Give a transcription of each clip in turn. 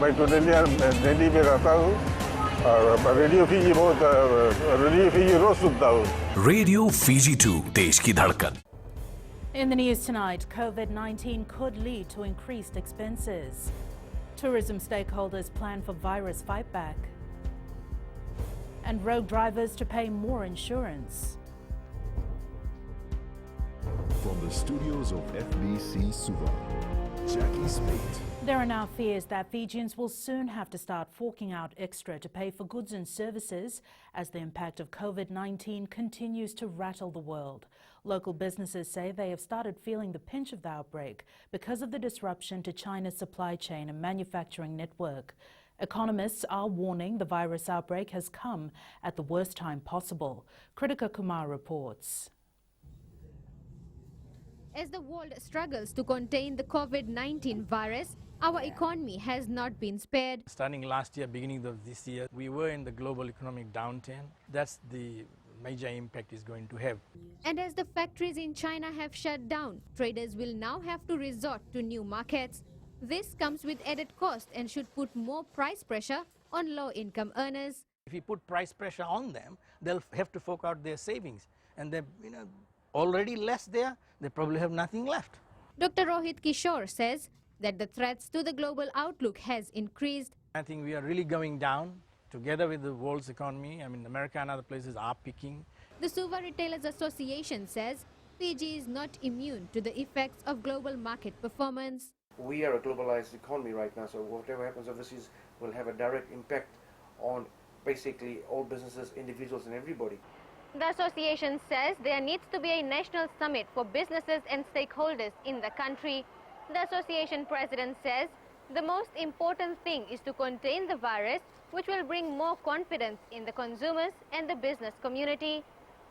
मैं तो दिल्ली में रहता हूँ और रेडियो फीजी बहुत रेडियो फीजी रोज सुनता हूँ. रेडियो फीजी 2 देश की धड़कन. In the news tonight, COVID-19 could lead to increased expenses. Tourism stakeholders plan for virus fightback. And rogue drivers to pay more insurance. From the studios of FBC Suva, Jackie Spate. There are now fears that Fijians will soon have to start forking out extra to pay for goods and services as the impact of COVID-19 continues to rattle the world. Local businesses say they have started feeling the pinch of the outbreak because of the disruption to China's supply chain and manufacturing network. Economists are warning the virus outbreak has come at the worst time possible. Kritika Kumar reports. As the world struggles to contain the COVID-19 virus, our economy has not been spared. Starting last year, beginning of this year, we were in the global economic downturn. That's the major impact is going to have. And as the factories in China have shut down, traders will now have to resort to new markets. This comes with added cost and should put more price pressure on low-income earners. If you put price pressure on them, they'll have to fork out their savings. And they're already less there, they probably have nothing left. Dr. Rohit Kishore says that the threats to the global outlook has increased. I think we are really going down together with the world's economy. I mean, America and other places are peaking. The Suva Retailers Association says Fiji is not immune to the effects of global market performance. We are a globalized economy right now, so whatever happens overseas will have a direct impact on basically all businesses, individuals and everybody. The association says there needs to be a national summit for businesses and stakeholders in the country. The association president says the most important thing is to contain the virus, which will bring more confidence in the consumers and the business community.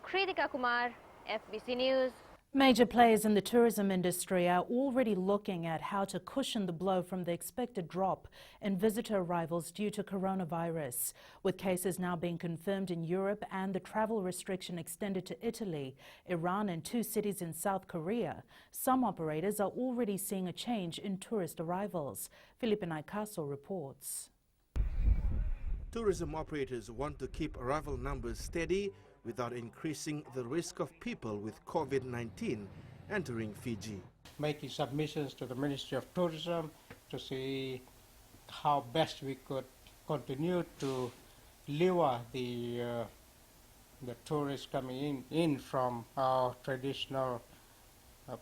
Kritika Kumar, FBC News. Major players in the tourism industry are already looking at how to cushion the blow from the expected drop in visitor arrivals due to coronavirus. With cases now being confirmed in Europe and the travel restriction extended to Italy, Iran and 2 cities in South Korea, some operators are already seeing a change in tourist arrivals. Felipe Naikaso reports. Tourism operators want to keep arrival numbers steady without increasing the risk of people with COVID-19 entering Fiji. Making submissions to the Ministry of Tourism to see how best we could continue to lure the tourists coming in from our traditional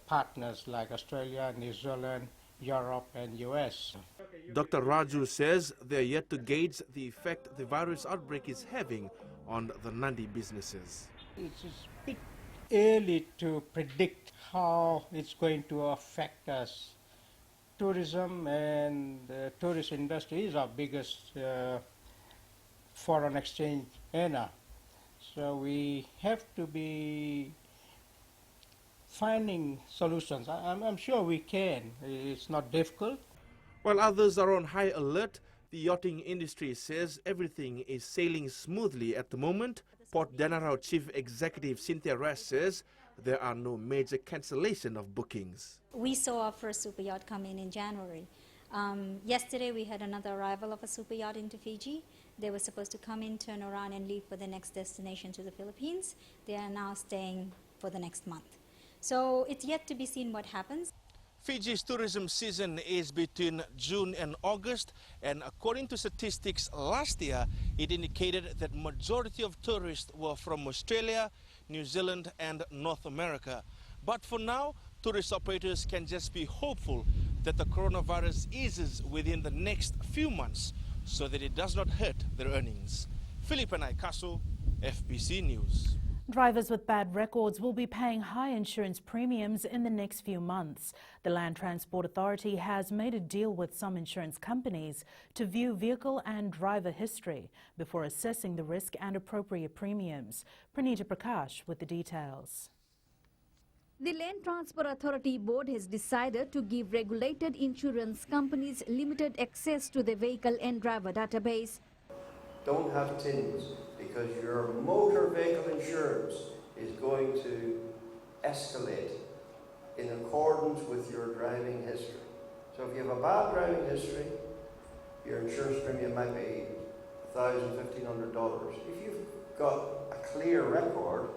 partners like Australia, New Zealand, Europe and US. Dr. Raju says they are yet to gauge the effect the virus outbreak is having on the Nadi businesses. It's a bit early to predict how it's going to affect us. Tourism and the tourist industry is our biggest foreign exchange earner. So we have to be finding solutions. I'm sure we can. It's not difficult. While others are on high alert, the yachting industry says everything is sailing smoothly at the moment. Port Denarau Chief Executive Cynthia Rash says there are no major cancellation of bookings. We saw our first super yacht come in January. Yesterday we had another arrival of a super yacht into Fiji. They were supposed to come in, turn around and leave for the next destination to the Philippines. They are now staying for the next month. So it's yet to be seen what happens. Fiji's tourism season is between June and August, and according to statistics last year, it indicated that majority of tourists were from Australia, New Zealand and North America. But for now, tourist operators can just be hopeful that the coronavirus eases within the next few months so that it does not hurt their earnings. Felipe Naikaso, FBC News. Drivers with bad records will be paying high insurance premiums in the next few months. The Land Transport Authority has made a deal with some insurance companies to view vehicle and driver history before assessing the risk and appropriate premiums. Pranita Prakash with the details. The Land Transport Authority Board has decided to give regulated insurance companies limited access to the vehicle and driver database. Don't have tins, because your motor vehicle insurance is going to escalate in accordance with your driving history. So if you have a bad driving history, your insurance premium might be $1,000, $1,500. If you've got a clear record,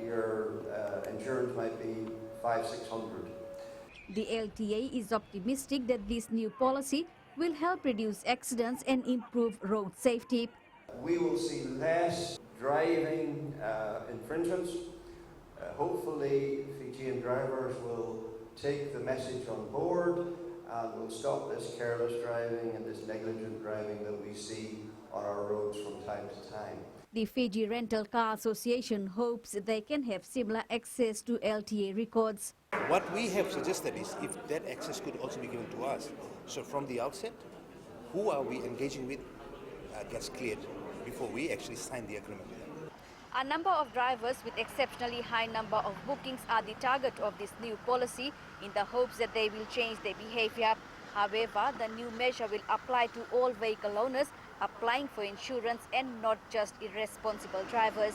your insurance might be $500, $600. The LTA is optimistic that this new policy will help reduce accidents and improve road safety. We will see less driving infringements. Hopefully, Fijian drivers will take the message on board and will stop this careless driving and this negligent driving that we see on our roads from time to time. The Fiji Rental Car Association hopes they can have similar access to LTA records. What we have suggested is if that access could also be given to us. So from the outset, who are we engaging with gets cleared before we actually sign the agreement with them. A number of drivers with exceptionally high number of bookings are the target of this new policy in the hopes that they will change their behavior. However, the new measure will apply to all vehicle owners applying for insurance and not just irresponsible drivers.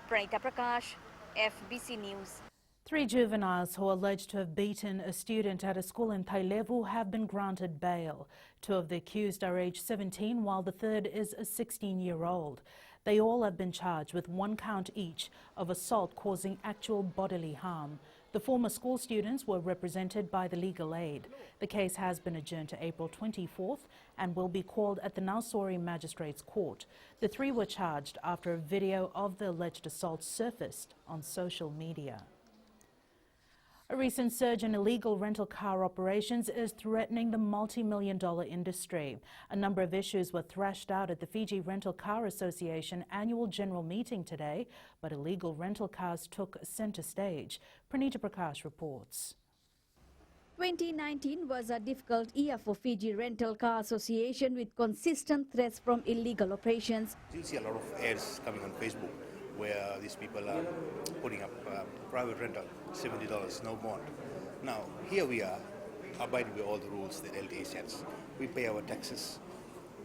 Pranita Prakash, FBC News. 3 juveniles who are alleged to have beaten a student at a school in Tailevu have been granted bail. 2 of the accused are aged 17, while the third is a 16-year-old. They all have been charged with 1 count each of assault causing actual bodily harm. The former school students were represented by the legal aid. The case has been adjourned to April 24th and will be called at the Nausori Magistrates Court. The 3 were charged after a video of the alleged assault surfaced on social media. A recent surge in illegal rental car operations is threatening the multi-million-dollar industry. A number of issues were thrashed out at the Fiji Rental Car Association annual general meeting today, but illegal rental cars took center stage. Pranita Prakash reports. 2019 was a difficult year for Fiji Rental Car Association with consistent threats from illegal operations. You'll see a lot of ads coming on Facebook where these people are putting up private rental, $70, no bond. Now, here we are, abiding by all the rules that LTA sets. We pay our taxes,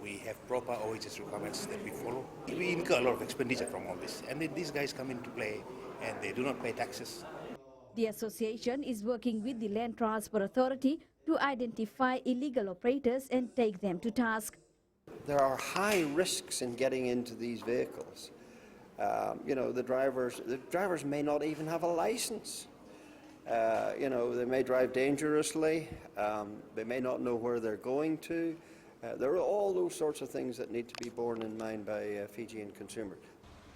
we have proper OHS requirements that we follow. We incur a lot of expenditure from all this, and then these guys come into play and they do not pay taxes. The association is working with the Land Transport Authority to identify illegal operators and take them to task. There are high risks in getting into these vehicles. The drivers may not even have a license. They may drive dangerously. They may not know where they're going to. There are all those sorts of things that need to be borne in mind by Fijian consumers.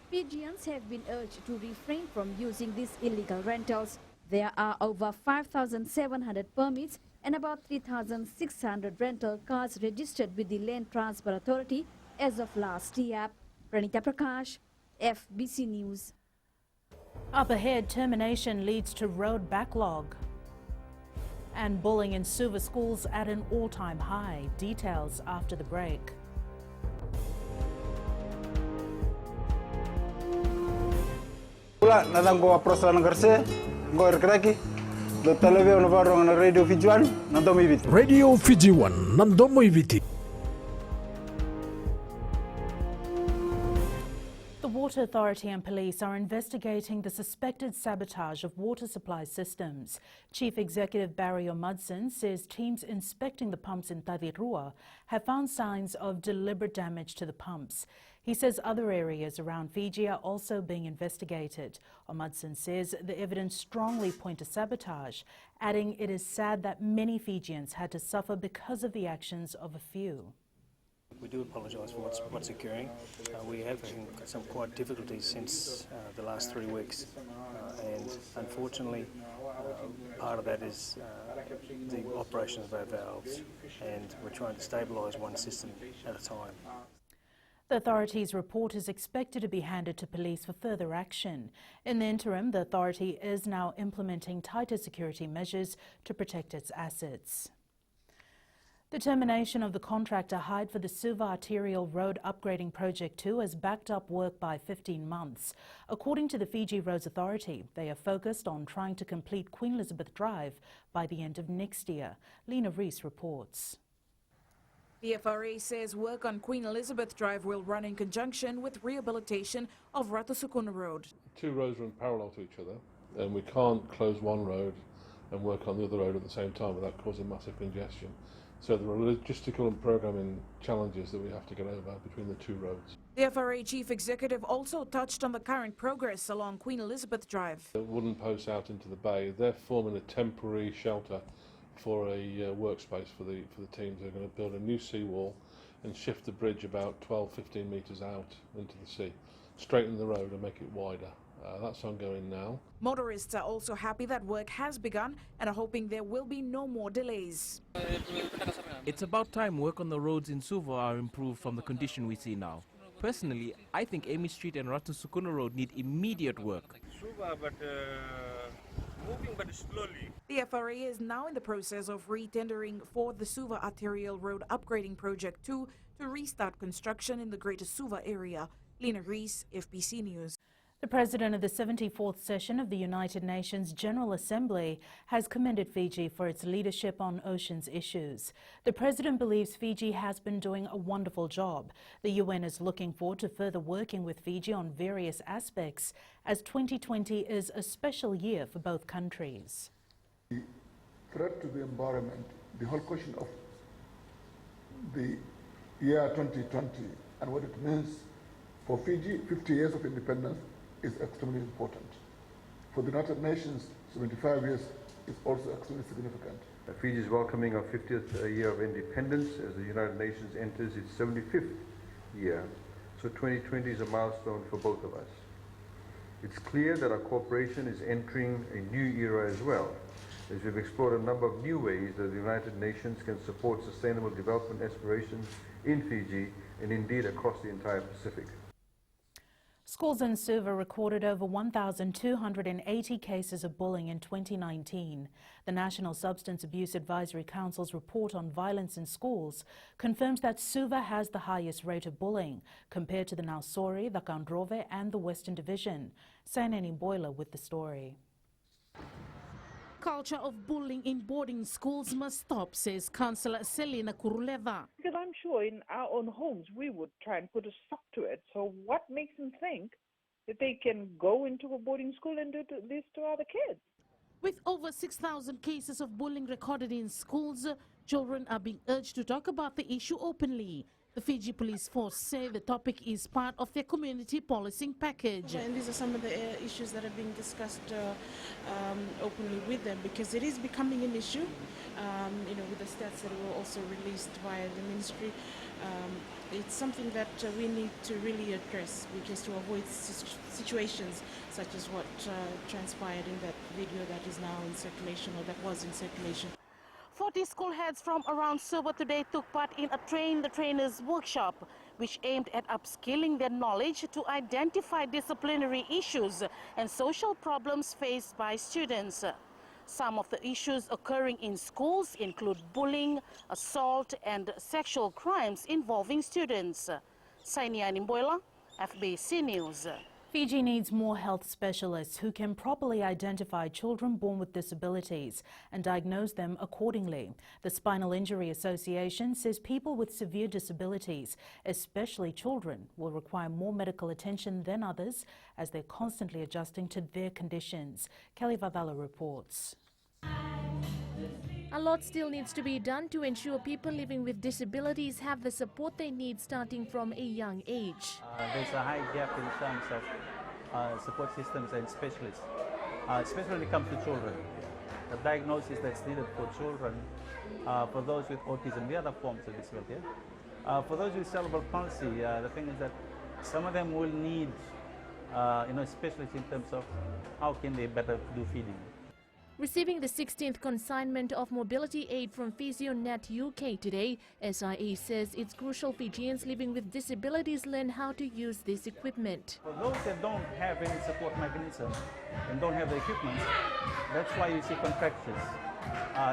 Fijians have been urged to refrain from using these illegal rentals. There are over 5,700 permits and about 3,600 rental cars registered with the Land Transport Authority as of last year. Pranita Prakash, FBC News. Up ahead, termination leads to road backlog. And bullying in Suva schools at an all-time high. Details after the break. Pula nadang ko aproslan ngarse, go erkraki. Do televizyon navarong na Radio Fiji 1 nandomo ibiti. Radio Fiji 1 nandomo ibiti. The Water Authority and police are investigating the suspected sabotage of water supply systems. Chief Executive Barry O'Mudson says teams inspecting the pumps in Tavirua have found signs of deliberate damage to the pumps. He says other areas around Fiji are also being investigated. O'Mudson says the evidence strongly point to sabotage, adding it is sad that many Fijians had to suffer because of the actions of a few. We do apologise for what's occurring. We have had some quite difficulties since the last 3 weeks, and unfortunately part of that is the operation of our valves, and we're trying to stabilise one system at a time. The authority's report is expected to be handed to police for further action. In the interim, the authority is now implementing tighter security measures to protect its assets. The termination of the contractor hired for the Suva Arterial Road Upgrading Project 2 has backed up work by 15 months. According to the Fiji Roads Authority, they are focused on trying to complete Queen Elizabeth Drive by the end of next year. Lena Rees reports. The FRA says work on Queen Elizabeth Drive will run in conjunction with rehabilitation of Ratasukuna Road. 2 roads run parallel to each other, and we can't close one road and work on the other road at the same time without causing massive congestion. So there are logistical and programming challenges that we have to get over between the two roads. The FRA chief executive also touched on the current progress along Queen Elizabeth Drive. The wooden posts out into the bay, they're forming a temporary shelter for a workspace for the teams. They're going to build a new seawall and shift the bridge about 12-15 metres out into the sea, straighten the road and make it wider. That's ongoing now. Motorists are also happy that work has begun and are hoping there will be no more delays. It's about time work on the roads in Suva are improved from the condition we see now. Personally, I think Amy Street and Ratu Sukuna Road need immediate work. Moving but slowly. The FRA is now in the process of re-tendering for the Suva Arterial Road Upgrading Project 2 to restart construction in the Greater Suva area. Lena Rees, FBC News. The president of the 74th session of the United Nations General Assembly has commended Fiji for its leadership on oceans issues. The president believes Fiji has been doing a wonderful job. The UN is looking forward to further working with Fiji on various aspects, as 2020 is a special year for both countries. The threat to the environment, the whole question of the year 2020 and what it means for Fiji, 50 years of independence, is extremely important. For the United Nations, 75 years is also extremely significant. Fiji is welcoming our 50th year of independence as the United Nations enters its 75th year. So 2020 is a milestone for both of us. It's clear that our cooperation is entering a new era as well, as we've explored a number of new ways that the United Nations can support sustainable development aspirations in Fiji and indeed across the entire Pacific. Schools in Suva recorded over 1,280 cases of bullying in 2019. The National Substance Abuse Advisory Council's report on violence in schools confirms that Suva has the highest rate of bullying compared to the Nausori, the Kandrove and the Western Division. Sainani Boiler with the story. Culture of bullying in boarding schools must stop, says Councillor Selina Kuruleva. Because I'm sure in our own homes we would try and put a stop to it. So what makes them think that they can go into a boarding school and do this to other kids? With over 6,000 cases of bullying recorded in schools, children are being urged to talk about the issue openly. The Fiji Police Force say the topic is part of their community policing package. And these are some of the issues that are being discussed openly with them, because it is becoming an issue. With the stats that were also released via the ministry, it's something that we need to really address, because to avoid situations such as what transpired in that video that is now in circulation, or that was in circulation. 40 school heads from around Suva today took part in a Train the Trainers workshop, which aimed at upskilling their knowledge to identify disciplinary issues and social problems faced by students. Some of the issues occurring in schools include bullying, assault and sexual crimes involving students. Sainiani Mboila, FBC News. Fiji needs more health specialists who can properly identify children born with disabilities and diagnose them accordingly. The Spinal Injury Association says people with severe disabilities, especially children, will require more medical attention than others as they're constantly adjusting to their conditions. Kelly Vavala reports. A lot still needs to be done to ensure people living with disabilities have the support they need starting from a young age. There's a high gap in terms of support systems and specialists, especially when it comes to children. The diagnosis that's needed for children, for those with autism, the other forms of disability. For those with cerebral palsy, the thing is that some of them will need specialists in terms of how can they better do feeding. Receiving the 16th consignment of mobility aid from PhysioNet UK today, SIA says it's crucial Fijians living with disabilities learn how to use this equipment. For those that don't have any support mechanism and don't have the equipment, that's why you see contractures.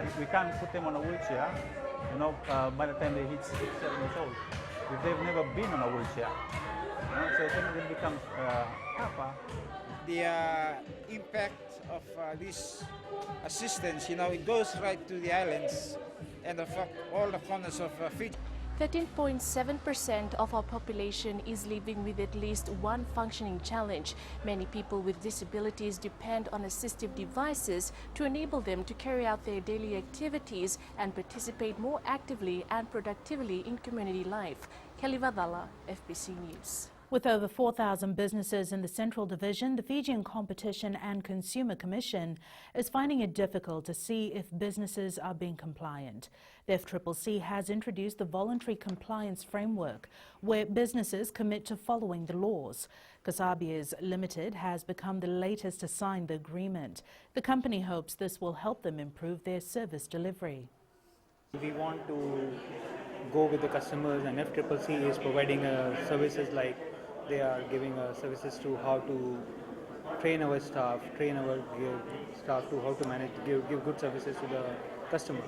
If we can't put them on a wheelchair, by the time they hit 6, 7 years old, if they've never been on a wheelchair, so then it becomes tougher. The impact of this assistance, it goes right to the islands and all the corners of Fiji. 13.7% of our population is living with at least one functioning challenge. Many people with disabilities depend on assistive devices to enable them to carry out their daily activities and participate more actively and productively in community life. Kelly Vadala, FBC News. With over 4,000 businesses in the Central Division, the Fijian Competition and Consumer Commission is finding it difficult to see if businesses are being compliant. The FCCC has introduced the Voluntary Compliance Framework, where businesses commit to following the laws. Kasabias Limited has become the latest to sign the agreement. The company hopes this will help them improve their service delivery. We want to go with the customers, and FCCC is providing services like they are giving services to how to train our staff to how to manage, give good services to the customer.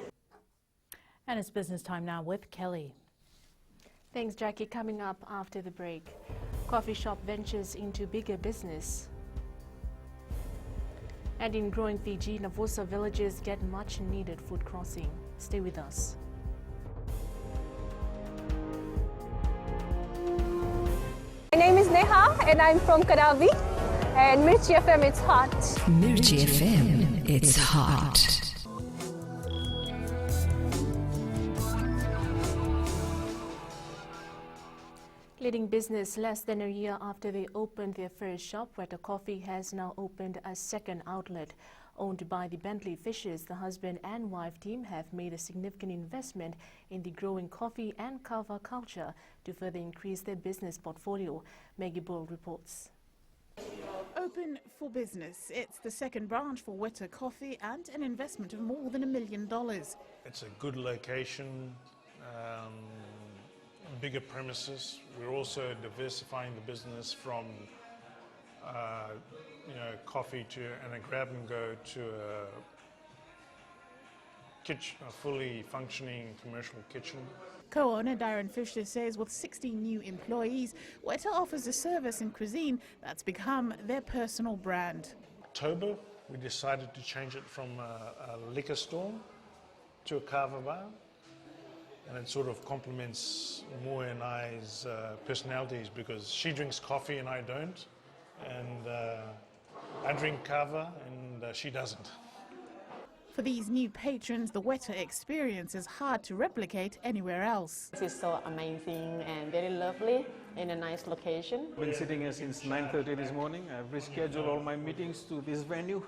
And it's business time now with Kelly. Thanks, Jackie. Coming up after the break, coffee shop ventures into bigger business. And in growing Fiji, Navosa villagers get much needed food crossing. Stay with us. My name is Neha and I'm from Kadavi, and Mirchi FM, it's hot. Mirchi FM, it's hot. Leading business less than a year after they opened their first shop, Weta Coffee has now opened a second outlet. Owned by the Bentley Fishers, the husband and wife team have made a significant investment in the growing coffee and kava culture to further increase their business portfolio. Maggie Bull reports. Open for business. It's the second branch for Weta Coffee and an investment of more than $1 million. It's a good location, bigger premises. We're also diversifying the business from coffee and a grab and go to a fully functioning commercial kitchen. Co-owner Darren Fisher says with 60 new employees, Weta offers a service and cuisine that's become their personal brand. October, we decided to change it from a liquor store to a kava bar, and it sort of complements Moe and I's personalities because she drinks coffee and I don't, and I drink kava and she doesn't. For these new patrons, the Weta experience is hard to replicate anywhere else. This is so amazing and very lovely in a nice location. I've been sitting here since 9:30 this morning. I've rescheduled all my meetings to this venue.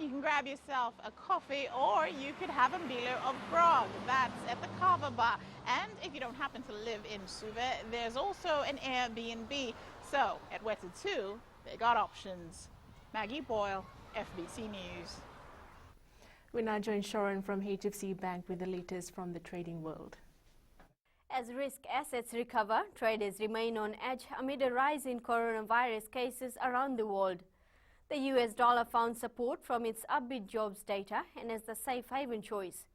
You can grab yourself a coffee or you could have a meal of grog. That's at the Kava Bar. And if you don't happen to live in Suva, there's also an Airbnb. So at Weta 2, they got options. Maggie Boyle, FBC News. We now join Sharon from HFC Bank with the latest from the trading world. As risk assets recover, traders remain on edge amid a rise in coronavirus cases around the world. The US dollar found support from its upbeat jobs data and as the safe haven choice.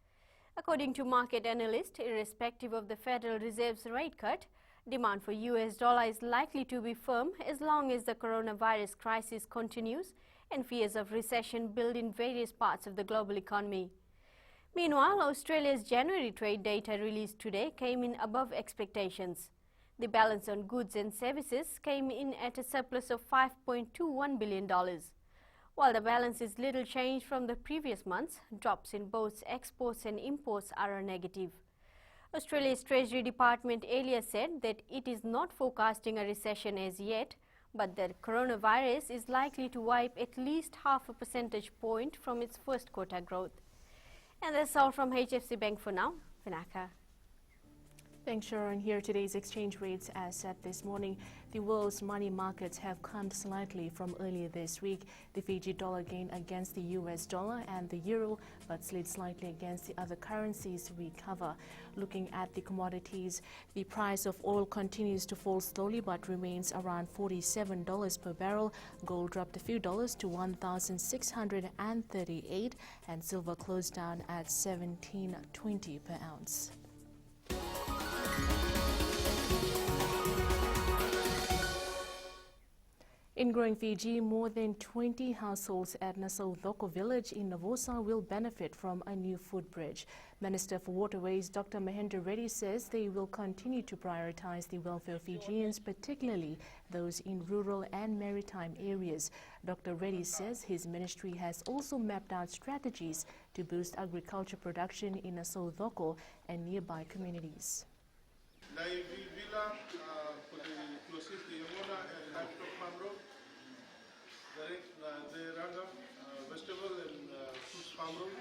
According to market analysts, irrespective of the Federal Reserve's rate cut, demand for US dollar is likely to be firm as long as the coronavirus crisis continues and fears of recession build in various parts of the global economy. Meanwhile, Australia's January trade data released today came in above expectations. The balance on goods and services came in at a surplus of $5.21 billion. While the balance is little changed from the previous months, drops in both exports and imports are a negative. Australia's Treasury Department earlier said that it is not forecasting a recession as yet, but that coronavirus is likely to wipe at least half a percentage point from its first quarter growth. And that's all from HFC Bank for now. Vinaka. Thanks, Sharon. Here are today's exchange rates as set this morning. The world's money markets have climbed slightly from earlier this week. The Fiji dollar gained against the US dollar and the euro, but slid slightly against the other currencies we cover. Looking at the commodities, the price of oil continues to fall slowly but remains around $47 per barrel. Gold dropped a few dollars to $1,638, and silver closed down at $17.20 per ounce. In growing Fiji, more than 20 households at Nasaudoko village in Navosa will benefit from a new food bridge. Minister for Waterways Dr. Mahendra Reddy says they will continue to prioritize the welfare of Fijians, particularly those in rural and maritime areas. Dr. Reddy says his ministry has also mapped out strategies to boost agriculture production in Nasaudoko and nearby communities. Vegetable and fruits farm room.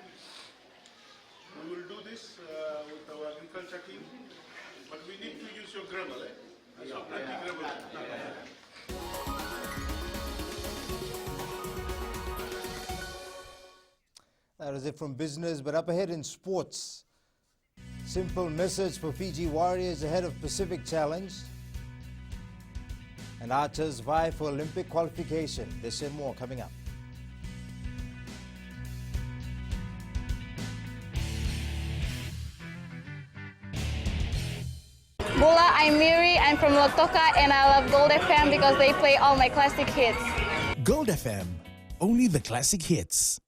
We will do this with our agriculture team, but we need to use your gravel, eh? So plenty gravel. That is it from business, but up ahead in sports. Simple message for Fiji Warriors ahead of Pacific Challenge. And archers vie for Olympic qualification. This and more coming up. Bula, I'm Miri, I'm from Lautoka, and I love Gold FM because they play all my classic hits. Gold FM, only the classic hits.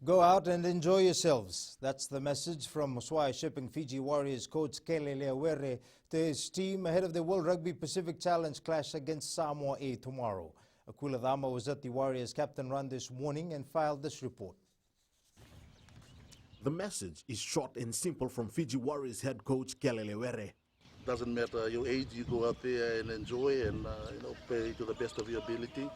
Go out and enjoy yourselves. That's the message from Moswai Shipping Fiji Warriors coach Kele Leawere to his team ahead of the World Rugby Pacific Challenge clash against Samoa A tomorrow. Aquila Dama was at the Warriors captain run this morning and filed this report. The message is short and simple from Fiji Warriors head coach Kele Leawere. Doesn't matter your age, you go out there and enjoy and play to the best of your ability.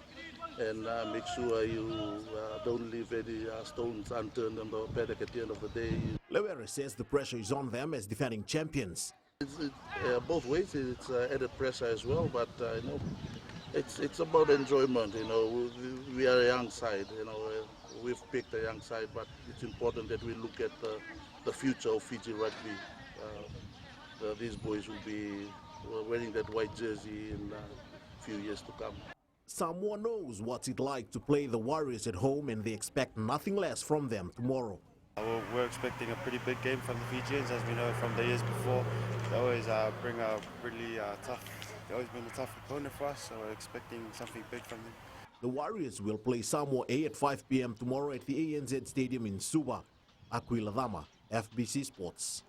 And make sure you don't leave any stones unturned on the paddock at the end of the day. Leawere says the pressure is on them as defending champions. It's both ways. It's added pressure as well, but it's about enjoyment. We are a young side. We've picked a young side, but it's important that we look at the future of Fiji rugby. These boys will be wearing that white jersey in a few years to come. Samoa knows what it's like to play the Warriors at home, and they expect nothing less from them tomorrow. We're expecting a pretty big game from the Fijians, as we know from the years before. They always bring a really tough. They've always been a tough opponent for us, so we're expecting something big from them. The Warriors will play Samoa A at 5 p.m. tomorrow at the ANZ Stadium in Suva. Aquila Dama, FBC Sports.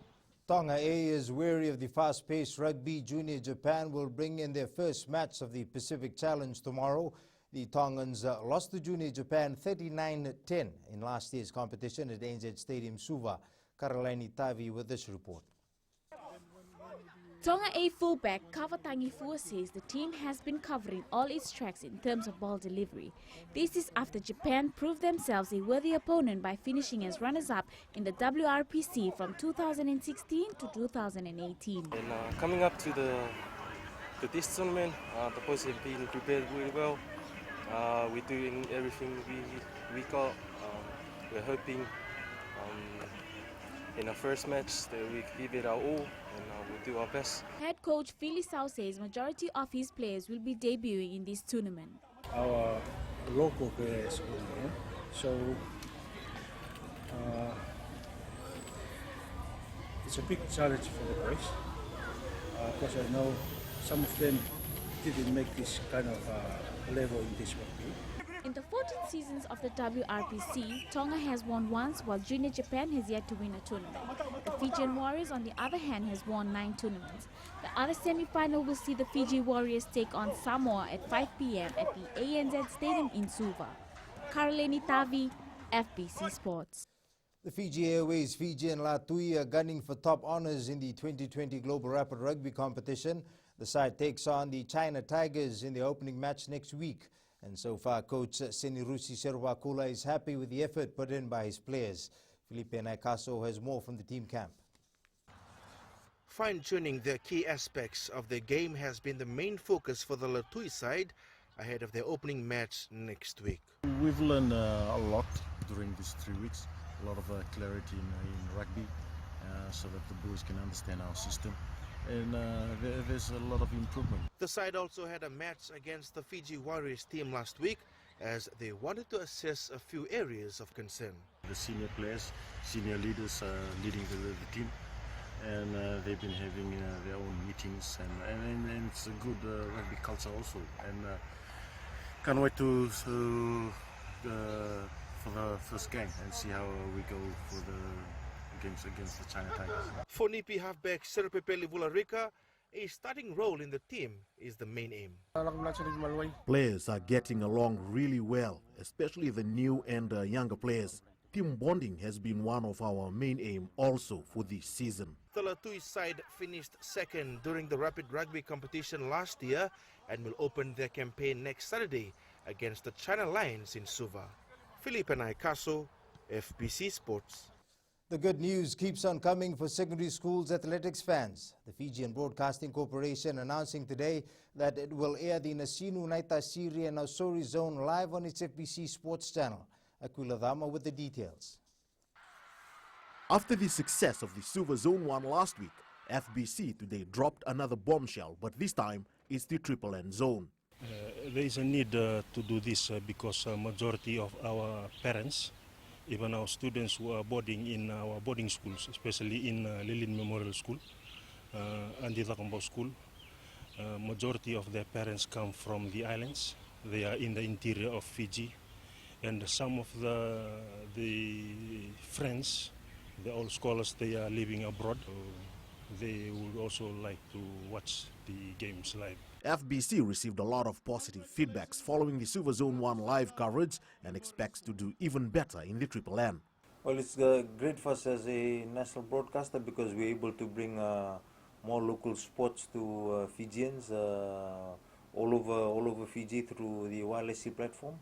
Tonga A is wary of the fast-paced rugby. Junior Japan will bring in their first match of the Pacific Challenge tomorrow. The Tongans lost to Junior Japan 39-10 in last year's competition at ANZ Stadium Suva. Karalaini Tavi with this report. Tonga A fullback Kawatangi Fua says the team has been covering all its tracks in terms of ball delivery. This is after Japan proved themselves a worthy opponent by finishing as runners-up in the WRPC from 2016 to 2018. And coming up to this tournament, the boys have been prepared really well. We're doing everything we got. We're hoping in our first match that we give it our all, and we'll do our best. Head coach Philly Sau says majority of his players will be debuting in this tournament. Our local players will be here, so it's a big challenge for the boys. Because I know some of them didn't make this kind of level in this rugby. In the 14 seasons of the WRPC, Tonga has won once, while Junior Japan has yet to win a tournament. The Fijian Warriors, on the other hand, has won 9 tournaments. The other semi-final will see the Fiji Warriors take on Samoa at 5 p.m. at the ANZ Stadium in Suva. Karolini Tavi, FBC Sports. The Fiji Airways Fiji and Latui are gunning for top honors in the 2020 Global Rapid Rugby competition. The side takes on the China Tigers in the opening match next week. And so far, coach Senirusi Serwakula is happy with the effort put in by his players. Felipe Naikaso has more from the team camp. Fine-tuning the key aspects of the game has been the main focus for the Latui side ahead of their opening match next week. We've learned a lot during these 3 weeks, a lot of clarity in rugby so that the boys can understand our system. And there's a lot of improvement. The side also had a match against the Fiji Warriors team last week as they wanted to assess a few areas of concern. The senior players, senior leaders leading the team, and they've been having their own meetings, and it's a good rugby culture also, and can't wait for the first game and see how we go for the games against the China Tigers. For Nipi halfback Serpepeli Vularika, a starting role in the team is the main aim. Players are getting along really well, especially the new and younger players. Team bonding has been one of our main aim also for this season. The Latui side finished second during the Rapid Rugby competition last year and will open their campaign next Saturday against the China Lions in Suva. Felipe Naikaso, FBC Sports. The good news keeps on coming for secondary schools athletics fans. The Fijian Broadcasting Corporation announcing today that it will air the Nasinu Naitasiri and Nausori Zone live on its FBC Sports channel. Aquila Dama with the details. After the success of the Suva Zone 1 last week, FBC today dropped another bombshell, but this time it's the Triple N Zone. There is a need to do this because majority of our parents, even our students who are boarding in our boarding schools, especially in Lilin Memorial School, Andi Takambau School, majority of their parents come from the islands. They are in the interior of Fiji, and some of the friends, the old scholars, they are living abroad. They would also like to watch the games live. FBC received a lot of positive feedbacks following the Suva Zone 1 live coverage and expects to do even better in the Triple N. Well, it's great for us as a national broadcaster because we're able to bring more local sports to Fijians all over Fiji through the YLSC platform.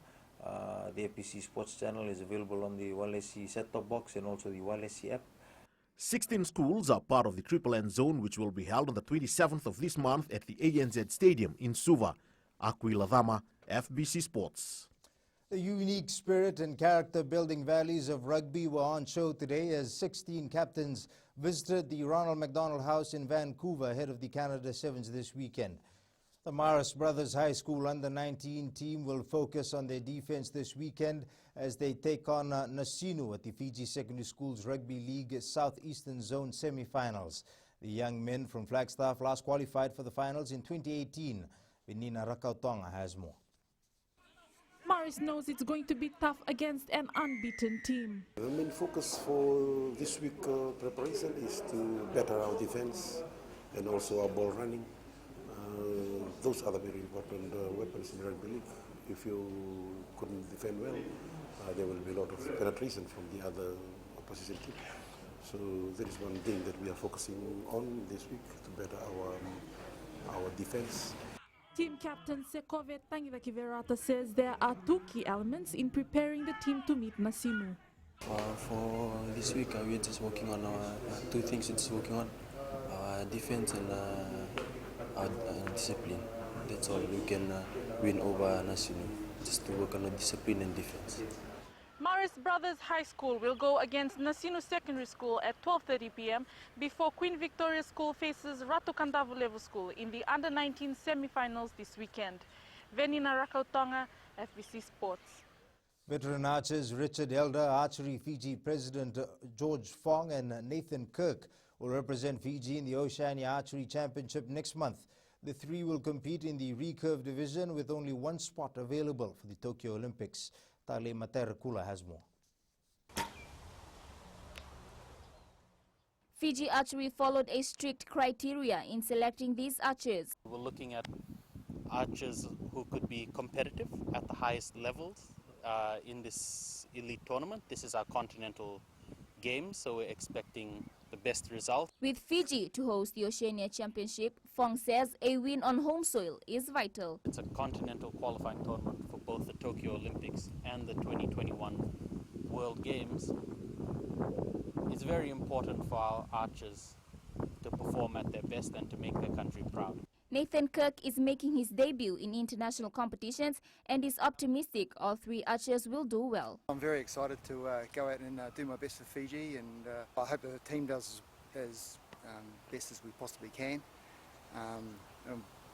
The FBC Sports channel is available on the YLSC set-top box and also the YLSC app. 16 schools are part of the Triple N Zone, which will be held on the 27th of this month at the ANZ Stadium in Suva. Aquila Dama, FBC Sports. The unique spirit and character-building values of rugby were on show today as 16 captains visited the Ronald McDonald House in Vancouver ahead of the Canada Sevens this weekend. The Morris Brothers High School Under-19 team will focus on their defense this weekend as they take on Nasinu at the Fiji Secondary Schools Rugby League Southeastern Zone semi-finals. The young men from Flagstaff last qualified for the finals in 2018. Benina Rakautonga has more. Morris knows it's going to be tough against an unbeaten team. The main focus for this week preparation is to better our defense and also our ball running. Those are the very important weapons in rugby league. If you couldn't defend well, there will be a lot of penetration from the other opposition team. So that is one thing that we are focusing on this week to better our defense. Team captain Sekove Tangira Kiverata says there are two key elements in preparing the team to meet Nasinu. For this week, we're just working on two things. It's working on our defense and our discipline. That's all. We can win over Nasinu. Just to work on the discipline and defense. Morris Brothers High School will go against Nasinu Secondary School at 12:30 p.m. before Queen Victoria School faces Ratu Kandavu Level School in the Under-19 semi-finals this weekend. Venina Rakautonga, FBC Sports. Veteran archers Richard Elder, Archery Fiji President George Fong and Nathan Kirk will represent Fiji in the Oceania Archery Championship next month. The three will compete in the recurve division with only one spot available for the Tokyo Olympics. Tale Materakula has more. Fiji Archery followed a strict criteria in selecting these archers. We're looking at archers who could be competitive at the highest levels in this elite tournament. This is our continental game, so we're expecting the best result. With Fiji to host the Oceania Championship, Fong says a win on home soil is vital. It's a continental qualifying tournament for both the Tokyo Olympics and the 2021 World Games. It's very important for our archers to perform at their best and to make their country proud. Nathan Kirk is making his debut in international competitions and is optimistic all three archers will do well. I'm very excited to go out and do my best for Fiji, and I hope the team does as best as we possibly can.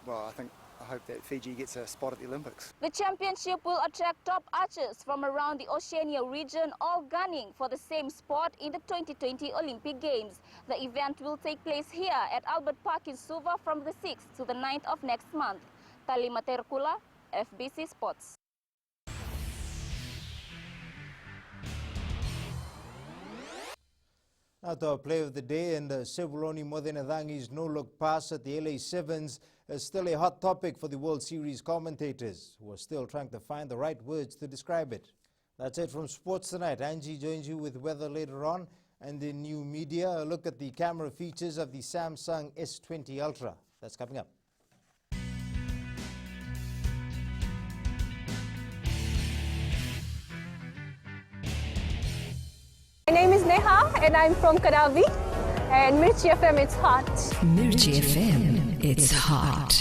Well, I think I hope that Fiji gets a spot at the Olympics. The championship will attract top archers from around the Oceania region, all gunning for the same spot in the 2020 Olympic Games. The event will take place here at Albert Park in Suva from the 6th to the 9th of next month. Talima Terkula, FBC Sports. Now to our play of the day, and Sebuloni Modenadangi's no-look pass at the LA Sevens is still a hot topic for the World Series commentators, who are still trying to find the right words to describe it. That's it from Sports Tonight. Angie joins you with weather later on, and in new media, a look at the camera features of the Samsung S20 Ultra. That's coming up. My name is Neha and I'm from Kadavi, and Mirchi FM, it's hot. Mirchi FM, it's hot.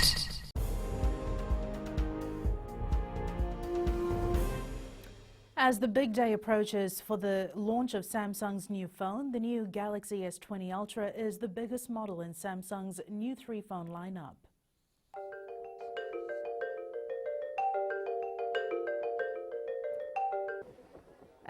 As the big day approaches for the launch of Samsung's new phone, the new Galaxy S20 Ultra is the biggest model in Samsung's new 3-phone lineup.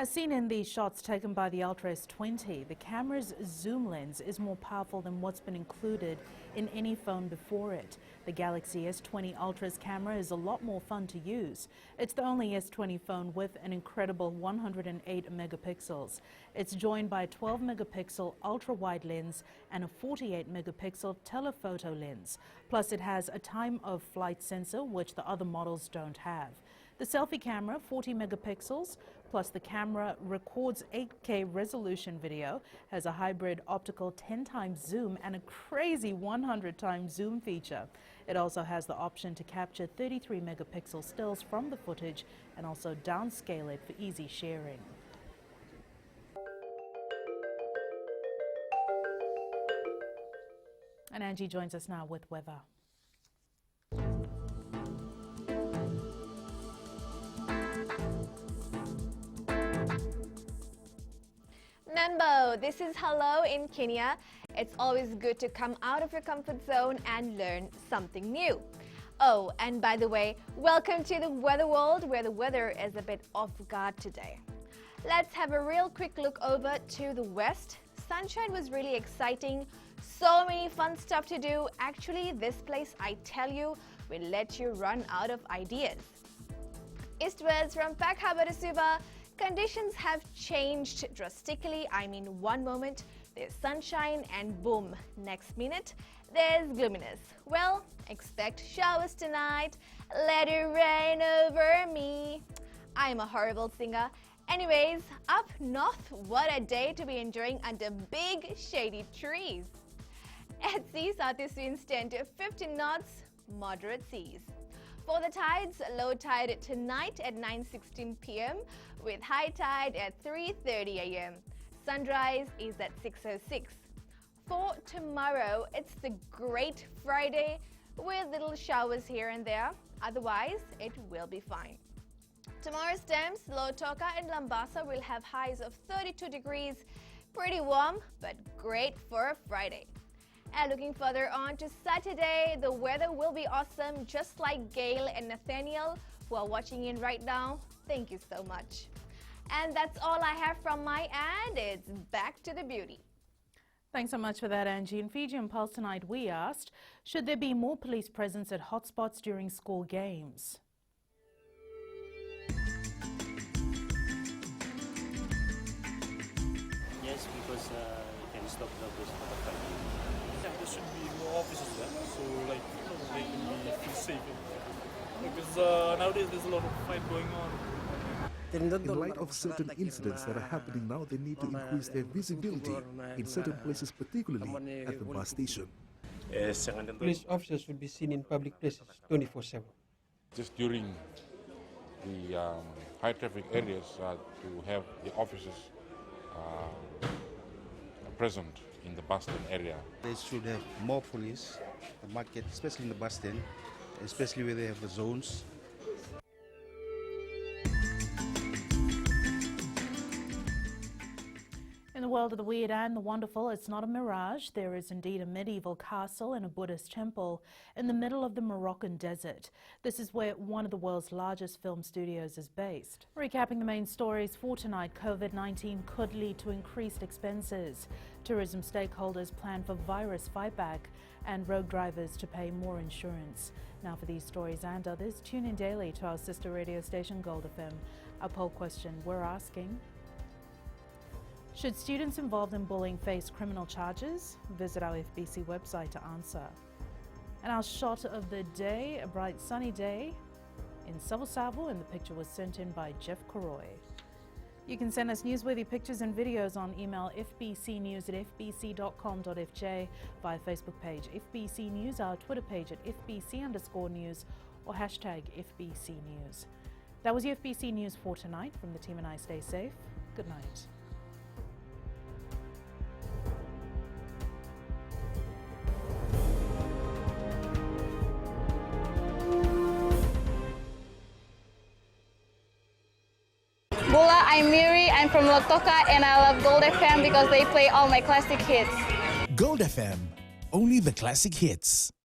As seen in the shots taken by the Ultra S20, the camera's zoom lens is more powerful than what's been included in any phone before it. The Galaxy S20 Ultra's camera is a lot more fun to use. It's the only S20 phone with an incredible 108 megapixels. It's joined by a 12 megapixel ultra-wide lens and a 48 megapixel telephoto lens. Plus it has a time of flight sensor, which the other models don't have. The selfie camera, 40 megapixels, plus the camera records 8K resolution video, has a hybrid optical 10 times zoom and a crazy 100 times zoom feature. It also has the option to capture 33 megapixel stills from the footage and also downscale it for easy sharing. And Angie joins us now with weather. Mambo, this is Hello in Kenya. It's always good to come out of your comfort zone and learn something new. Oh, and by the way, welcome to the weather world, where the weather is a bit off guard today. Let's have a real quick look over to the west. Sunshine was really exciting. So many fun stuff to do. Actually, this place, I tell you, will let you run out of ideas. Eastwards from Pak Harbor to Suva, conditions have changed drastically. I mean, one moment there's sunshine and boom, next minute there's gloominess. Well, expect showers tonight. Let it rain over me. I'm a horrible singer. Anyways, up north, what a day to be enjoying under big shady trees. At sea, southeast winds 10 to 15 knots, moderate seas. For the tides, low tide tonight at 9:16 p.m. with high tide at 3:30 a.m. Sunrise is at 6:06. For tomorrow, it's the Great Friday with little showers here and there. Otherwise, it will be fine. Tomorrow's temps, Lautoka and Lambasa will have highs of 32 degrees. Pretty warm, but great for a Friday. And looking further on to Saturday, the weather will be awesome, just like Gail and Nathaniel, who are watching in right now. Thank you so much. And that's all I have from my end. It's back to the beauty. Thanks so much for that, Angie. In Fiji and Pulse tonight, we asked, should there be more police presence at hotspots during school games? Yes, because you can stop the police for the fight. Yeah, there should be more officers there, so like they can feel safe. Because nowadays there's a lot of fight going on. In light of certain incidents that are happening now, they need to increase their visibility in certain places, particularly at the bus station. Police officers should be seen in public places 24/7. Just during the high traffic areas to have the officers present in the bus stand area. They should have more police, the market, especially in the bus stand, especially where they have the zones. In the the world of the weird and the wonderful, it's not a mirage. There is indeed a medieval castle and a Buddhist temple in the middle of the Moroccan desert. This is where one of the world's largest film studios is based. Recapping the main stories for tonight, COVID-19 could lead to increased expenses. Tourism stakeholders plan for virus fightback and road drivers to pay more insurance. Now for these stories and others, tune in daily to our sister radio station Gold FM. Our poll question, we're asking: should students involved in bullying face criminal charges? Visit our FBC website to answer. And our shot of the day, a bright sunny day in Savo, and the picture was sent in by Jeff Koroy. You can send us newsworthy pictures and videos on email fbcnews@fbc.com.fj, via Facebook page FBC News, our Twitter page at FBC_news, or hashtag FBC News. That was your FBC News for tonight. From the team and I, stay safe. Good night. Bula, I'm Miri, I'm from Lotoka, and I love Gold FM because they play all my classic hits. Gold FM, only the classic hits.